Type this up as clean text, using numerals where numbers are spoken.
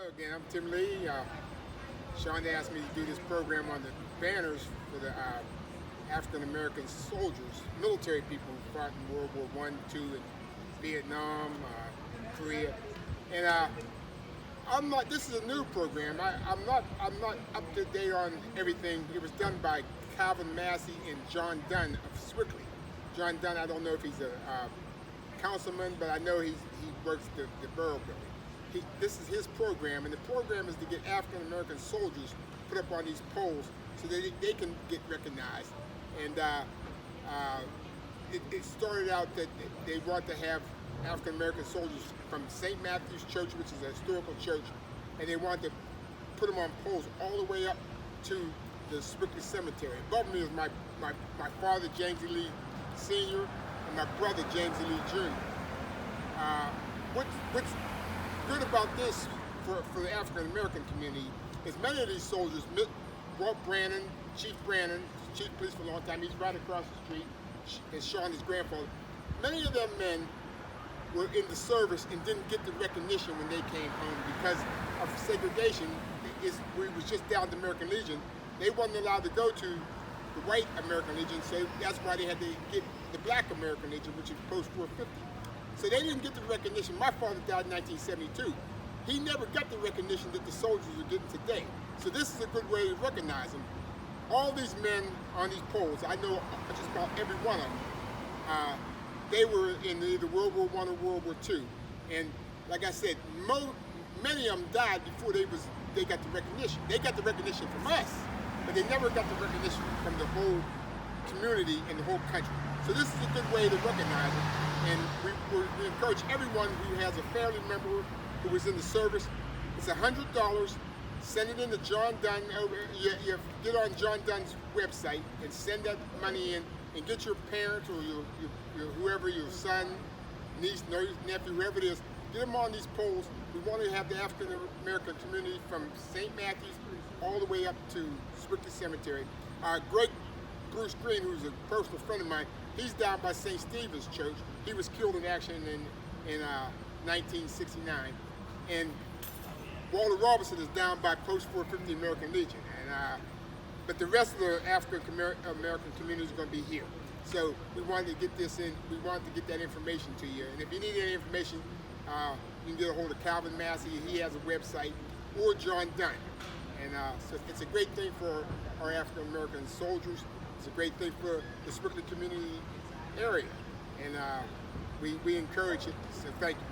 Again, I'm Timmy Lee. Sean asked me to do this program on the banners for the African American soldiers, military people who fought in World War I, II, and Vietnam, Korea. And I'm not. This is a new program. I'm not up to date on everything. It was done by Calvin Massey and John Dunn of Sewickley. John Dunn, I don't know if he's a councilman, but I know he works the borough building. This is his program, and the program is to get African American soldiers put up on these poles so that they can get recognized. And it started out that they want to have African American soldiers from St. Matthew's Church, which is a historical church, and they want to put them on poles all the way up to the Sewickley Cemetery. Above me is my father, James E. Lee Sr., and my brother, James E. Lee Jr. What's good about this for the African American community is many of these soldiers, Walt Brannon, Chief police for a long time, he's right across the street, and Sean, his grandfather. Many of them men were in the service and didn't get the recognition when they came home because of segregation. We was just down to American Legion. They wasn't allowed to go to the white American Legion, so that's why they had to get the black American Legion, which is post 450. So they didn't get the recognition. My father died in 1972. He never got the recognition that the soldiers are getting today. So this is a good way to recognize them. All these men on these poles, I know just about every one of them, they were in either World War I or World War II. And like I said, many of them died before they got the recognition. They got the recognition from us, but they never got the recognition from the whole community and the whole country. So this is a good way to recognize them. And we encourage everyone who has a family member who was in the service. It's $100. Send it in to John Dunn. You get on John Dunn's website and send that money in, and get your parents or your whoever, your son, niece, nephew, whoever it is, get them on these poles. We want to have the African American community from St. Matthew's all the way up to Sewickley Cemetery. Great Bruce Green, who's a personal friend of mine, he's down by St. Stephen's Church. He was killed in action in 1969. And Walter Robinson is down by Post 450 American Legion. And but the rest of the African American community is going to be here. So we wanted to get this in. We wanted to get that information to you. And if you need any information, you can get a hold of Calvin Massey. He has a website, or John Dunn. And so it's a great thing for our African American soldiers. It's a great thing for the Sewickley community area. And we encourage it. So thank you.